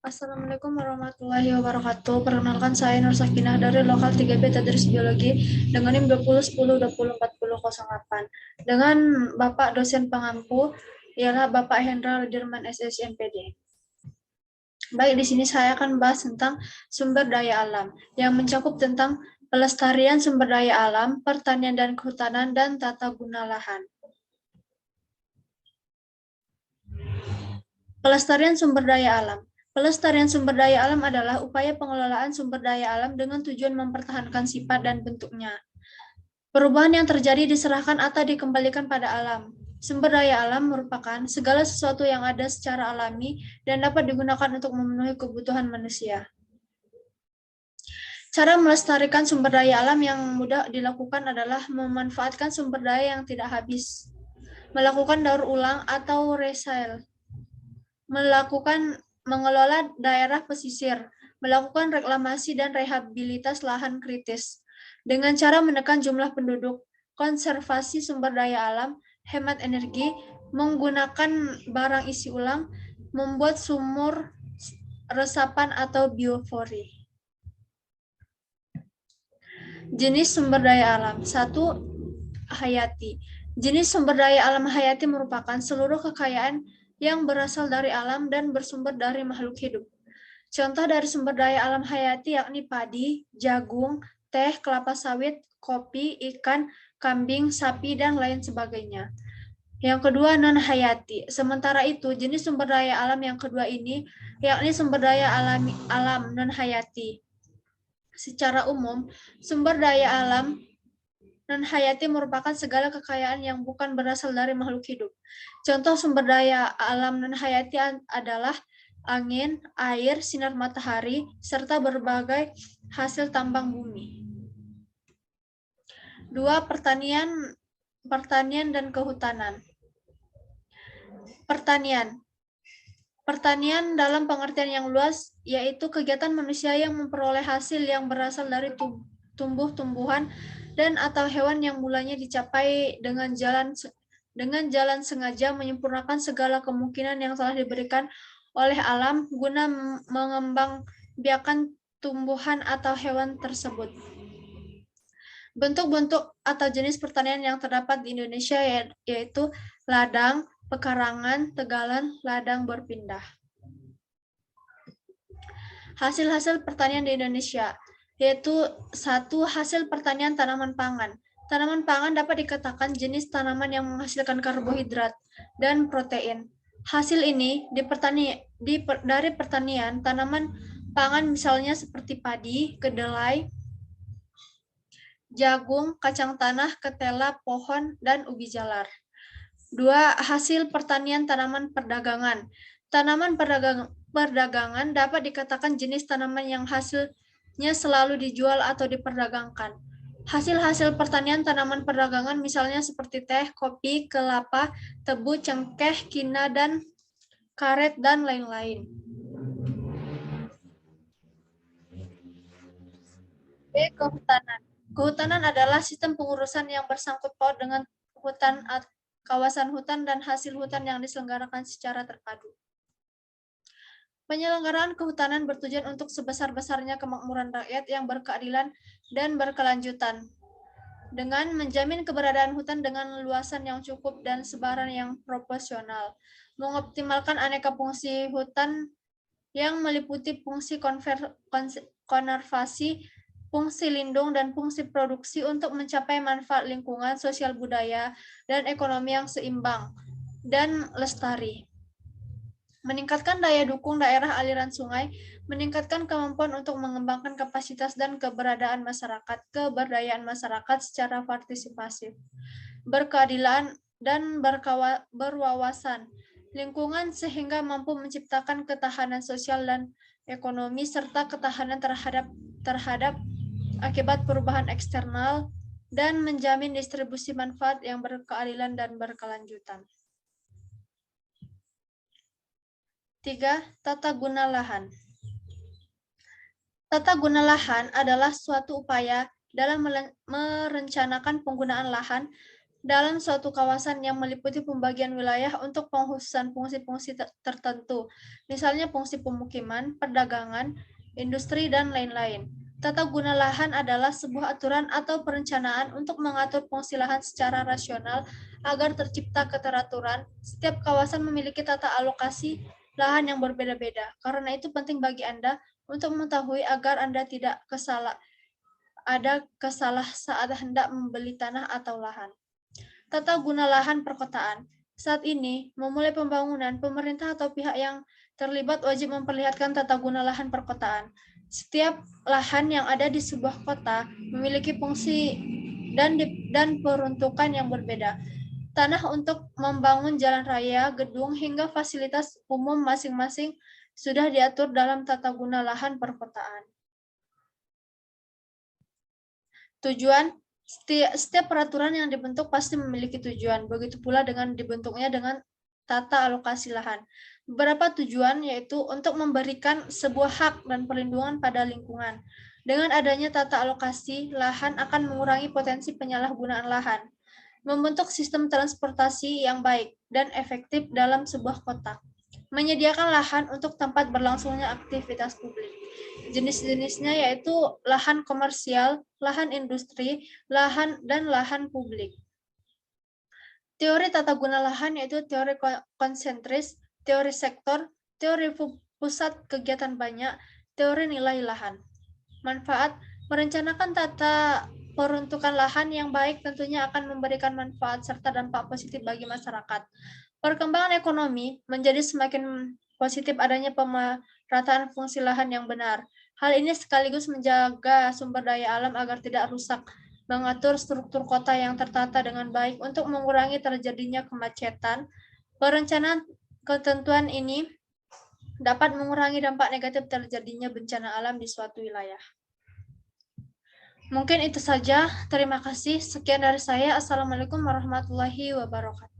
Assalamualaikum warahmatullahi wabarakatuh. Perkenalkan saya Nur Sakinah dari Lokal 3B Tadris Biologi dengan NIM 2010-204008. Dengan Bapak dosen pengampu ialah Bapak Hendra Dirman SSI MPD. Baik, di sini saya akan membahas tentang sumber daya alam yang mencakup tentang pelestarian sumber daya alam, pertanian dan kehutanan, dan tata guna lahan. Pelestarian sumber daya alam. Pelestarian sumber daya alam adalah upaya pengelolaan sumber daya alam dengan tujuan mempertahankan sifat dan bentuknya. Perubahan yang terjadi diserahkan atau dikembalikan pada alam. Sumber daya alam merupakan segala sesuatu yang ada secara alami dan dapat digunakan untuk memenuhi kebutuhan manusia. Cara melestarikan sumber daya alam yang mudah dilakukan adalah memanfaatkan sumber daya yang tidak habis, melakukan daur ulang atau recycle, mengelola daerah pesisir, melakukan reklamasi dan rehabilitas lahan kritis, dengan cara menekan jumlah penduduk, konservasi sumber daya alam, hemat energi, menggunakan barang isi ulang, membuat sumur resapan atau biofori. Jenis sumber daya alam. 1. Hayati. Jenis sumber daya alam hayati merupakan seluruh kekayaan yang berasal dari alam dan bersumber dari makhluk hidup. Contoh dari sumber daya alam hayati yakni padi, jagung, teh, kelapa sawit, kopi, ikan, kambing, sapi, dan lain sebagainya. Yang kedua, non-hayati. Sementara itu, jenis sumber daya alam yang kedua ini yakni sumber daya alam non-hayati. Secara umum, sumber daya alam non-hayati merupakan segala kekayaan yang bukan berasal dari makhluk hidup. Contoh sumber daya alam non-hayati adalah angin, air, sinar matahari, serta berbagai hasil tambang bumi. 2. Pertanian dan kehutanan. Pertanian dalam pengertian yang luas yaitu kegiatan manusia yang memperoleh hasil yang berasal dari tumbuh-tumbuhan dan atau hewan yang mulanya dicapai dengan jalan sengaja menyempurnakan segala kemungkinan yang telah diberikan oleh alam guna mengembangbiakan tumbuhan atau hewan tersebut. Bentuk-bentuk atau jenis pertanian yang terdapat di Indonesia yaitu ladang, pekarangan, tegalan, ladang berpindah. Hasil-hasil pertanian di Indonesia yaitu 1. Hasil pertanian tanaman pangan. Tanaman pangan dapat dikatakan jenis tanaman yang menghasilkan karbohidrat dan protein. Hasil ini dari pertanian tanaman pangan misalnya seperti padi, kedelai, jagung, kacang tanah, ketela, pohon, dan ubi jalar. 2. Hasil pertanian tanaman perdagangan. Tanaman perdagangan dapat dikatakan jenis tanaman yang hasilnya selalu dijual atau diperdagangkan. Hasil-hasil pertanian tanaman perdagangan misalnya seperti teh, kopi, kelapa, tebu, cengkeh, kina, dan karet, dan lain-lain. B. Kehutanan. Kehutanan adalah sistem pengurusan yang bersangkut paut dengan hutan, kawasan hutan, dan hasil hutan yang diselenggarakan secara terpadu. Penyelenggaraan kehutanan bertujuan untuk sebesar-besarnya kemakmuran rakyat yang berkeadilan dan berkelanjutan, dengan menjamin keberadaan hutan dengan luasan yang cukup dan sebaran yang proporsional, mengoptimalkan aneka fungsi hutan yang meliputi fungsi konservasi, fungsi lindung, dan fungsi produksi untuk mencapai manfaat lingkungan, sosial budaya, dan ekonomi yang seimbang dan lestari. Meningkatkan daya dukung daerah aliran sungai, meningkatkan kemampuan untuk mengembangkan kapasitas dan keberdayaan masyarakat secara partisipasif, berkeadilan, dan berwawasan lingkungan sehingga mampu menciptakan ketahanan sosial dan ekonomi serta ketahanan terhadap akibat perubahan eksternal dan menjamin distribusi manfaat yang berkeadilan dan berkelanjutan. 3. Tata guna lahan. Tata guna lahan adalah suatu upaya dalam merencanakan penggunaan lahan dalam suatu kawasan yang meliputi pembagian wilayah untuk pengkhususan fungsi-fungsi tertentu, misalnya fungsi pemukiman, perdagangan, industri, dan lain-lain. Tata guna lahan adalah sebuah aturan atau perencanaan untuk mengatur fungsi lahan secara rasional agar tercipta keteraturan. Setiap kawasan memiliki tata alokasi lahan yang berbeda-beda. Karena itu penting bagi Anda untuk mengetahui agar Anda tidak ada kesalah saat hendak membeli tanah atau lahan. Tata guna lahan perkotaan. Saat ini, memulai pembangunan, pemerintah atau pihak yang terlibat wajib memperlihatkan tata guna lahan perkotaan. Setiap lahan yang ada di sebuah kota memiliki fungsi dan peruntukan yang berbeda. Tanah untuk membangun jalan raya, gedung, hingga fasilitas umum masing-masing sudah diatur dalam tata guna lahan perkotaan. Tujuan, setiap peraturan yang dibentuk pasti memiliki tujuan. Begitu pula dengan dibentuknya dengan tata alokasi lahan. Beberapa tujuan yaitu untuk memberikan sebuah hak dan perlindungan pada lingkungan. Dengan adanya tata alokasi, lahan akan mengurangi potensi penyalahgunaan lahan, membentuk sistem transportasi yang baik dan efektif dalam sebuah kota, menyediakan lahan untuk tempat berlangsungnya aktivitas publik. Jenis-jenisnya yaitu lahan komersial, lahan industri, dan lahan publik. Teori tata guna lahan yaitu teori konsentris, teori sektor, teori pusat kegiatan banyak, teori nilai lahan. Manfaat, merencanakan tata peruntukan lahan yang baik tentunya akan memberikan manfaat serta dampak positif bagi masyarakat. Perkembangan ekonomi menjadi semakin positif adanya pemerataan fungsi lahan yang benar. Hal ini sekaligus menjaga sumber daya alam agar tidak rusak, mengatur struktur kota yang tertata dengan baik untuk mengurangi terjadinya kemacetan. Perencanaan ketentuan ini dapat mengurangi dampak negatif terjadinya bencana alam di suatu wilayah. Mungkin itu saja. Terima kasih. Sekian dari saya. Assalamualaikum warahmatullahi wabarakatuh.